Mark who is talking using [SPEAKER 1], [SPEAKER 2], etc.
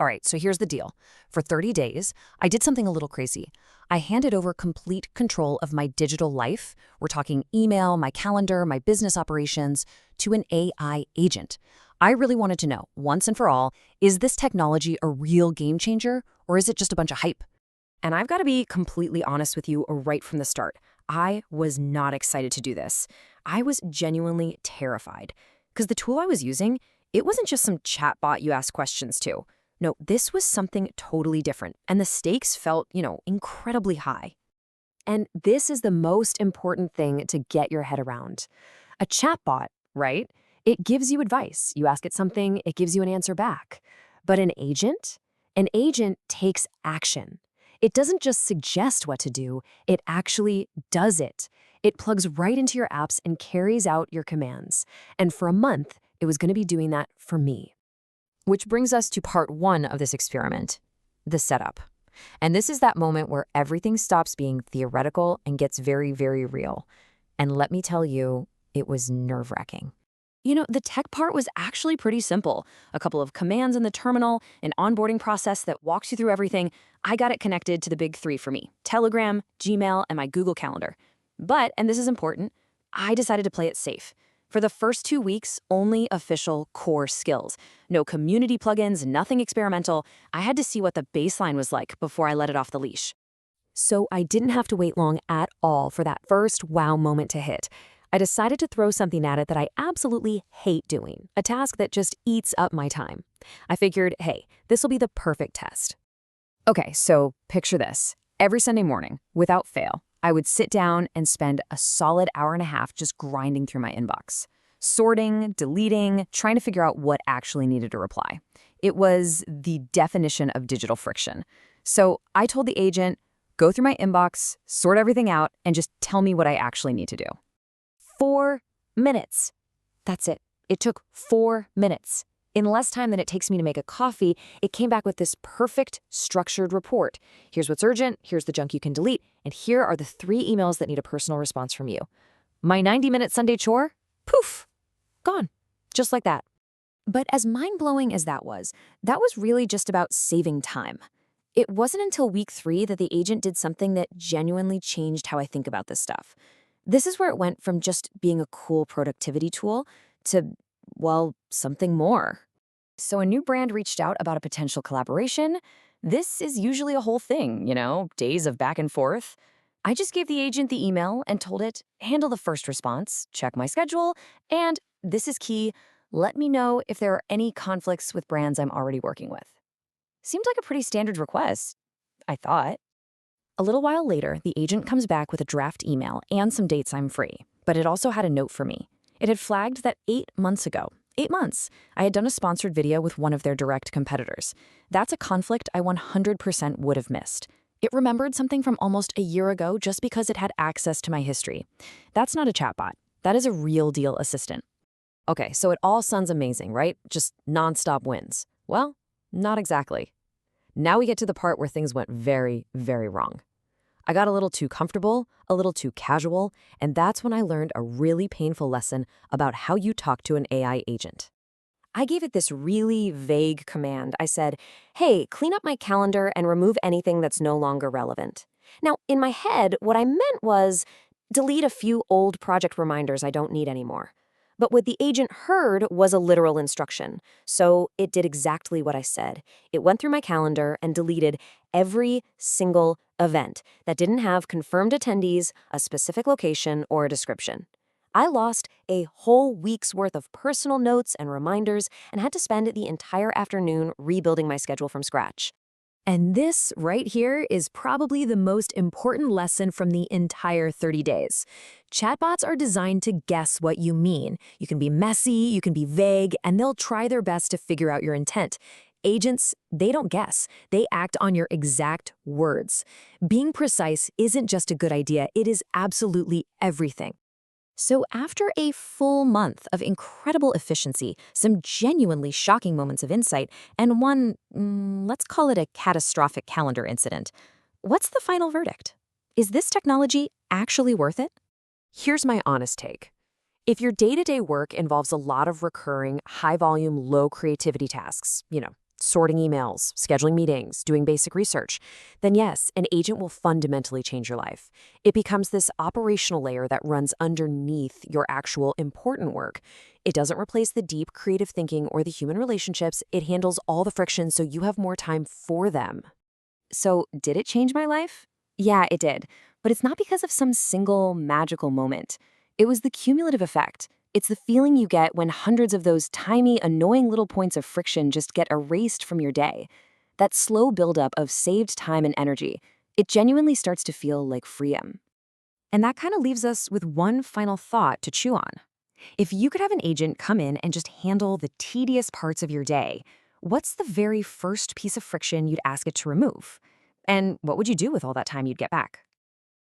[SPEAKER 1] All right, so here's the deal. For 30 days, I did something a little crazy. I handed over complete control of my digital life. We're talking email, my calendar, my business operations, to an AI agent. I really wanted to know, once and for all, is this technology a real game changer, or is it just a bunch of hype? And I've got to be completely honest with you right from the start. I was not excited to do this. I was genuinely terrified. Because the tool I was using, it wasn't just some chatbot you ask questions to. No, this was something totally different, and the stakes felt, incredibly high. And this is the most important thing to get your head around. A chatbot, right? It gives you advice. You ask it something, it gives you an answer back. But an agent? An agent takes action. It doesn't just suggest what to do, it actually does it. It plugs right into your apps and carries out your commands. And for a month, it was going to be doing that for me. Which brings us to part one of this experiment, the setup. And this is that moment where everything stops being theoretical and gets very, very real. And let me tell you, it was nerve-wracking. The tech part was actually pretty simple. A couple of commands in the terminal, an onboarding process that walks you through everything. I got it connected to the big three for me: Telegram, Gmail, and my Google Calendar. But, and this is important, I decided to play it safe. For the first 2 weeks, only official core skills. No community plugins, nothing experimental. I had to see what the baseline was like before I let it off the leash. So I didn't have to wait long at all for that first wow moment to hit. I decided to throw something at it that I absolutely hate doing, a task that just eats up my time. I figured, hey, this will be the perfect test. Okay, so picture this. Every Sunday morning, without fail, I would sit down and spend a solid hour and a half just grinding through my inbox, sorting, deleting, trying to figure out what actually needed a reply. It was the definition of digital friction. So I told the agent, go through my inbox, sort everything out, and just tell me what I actually need to do. 4 minutes. That's it. It took 4 minutes. In less time than it takes me to make a coffee, it came back with this perfect, structured report. Here's what's urgent, here's the junk you can delete, and here are the 3 emails that need a personal response from you. My 90-minute Sunday chore? Poof! Gone. Just like that. But as mind-blowing as that was really just about saving time. It wasn't until week 3 that the agent did something that genuinely changed how I think about this stuff. This is where it went from just being a cool productivity tool to, well, something more. So a new brand reached out about a potential collaboration. This is usually a whole thing, days of back and forth. I just gave the agent the email and told it, handle the first response, check my schedule, and, this is key, let me know if there are any conflicts with brands I'm already working with. Seemed like a pretty standard request, I thought. A little while later, the agent comes back with a draft email and some dates I'm free, but it also had a note for me. It had flagged that 8 months ago, 8 months, I had done a sponsored video with one of their direct competitors. That's a conflict I 100% would have missed. It remembered something from almost a year ago just because it had access to my history. That's not a chatbot. That is a real deal assistant. Okay, so it all sounds amazing, right? Just nonstop wins. Well, not exactly. Now we get to the part where things went very, very wrong. I got a little too comfortable, a little too casual, and that's when I learned a really painful lesson about how you talk to an AI agent. I gave it this really vague command. I said, hey, clean up my calendar and remove anything that's no longer relevant. Now, in my head, what I meant was delete a few old project reminders I don't need anymore. But what the agent heard was a literal instruction. So it did exactly what I said. It went through my calendar and deleted every single event that didn't have confirmed attendees, a specific location, or a description. I lost a whole week's worth of personal notes and reminders and had to spend the entire afternoon rebuilding my schedule from scratch. And this right here is probably the most important lesson from the entire 30 days. Chatbots are designed to guess what you mean. You can be messy, you can be vague, and they'll try their best to figure out your intent. Agents, they don't guess. They act on your exact words. Being precise isn't just a good idea, it is absolutely everything. So after a full month of incredible efficiency, some genuinely shocking moments of insight, and one, let's call it a catastrophic calendar incident, what's the final verdict? Is this technology actually worth it? Here's my honest take. If your day-to-day work involves a lot of recurring, high-volume, low-creativity tasks, sorting emails, scheduling meetings, doing basic research, then yes, an agent will fundamentally change your life. It becomes this operational layer that runs underneath your actual important work. It doesn't replace the deep creative thinking or the human relationships. It handles all the friction so you have more time for them. So, did it change my life? Yeah, it did. But it's not because of some single magical moment. It was the cumulative effect. It's the feeling you get when hundreds of those tiny, annoying little points of friction just get erased from your day. That slow buildup of saved time and energy. It genuinely starts to feel like freedom. And that kind of leaves us with one final thought to chew on. If you could have an agent come in and just handle the tedious parts of your day, what's the very first piece of friction you'd ask it to remove? And what would you do with all that time you'd get back?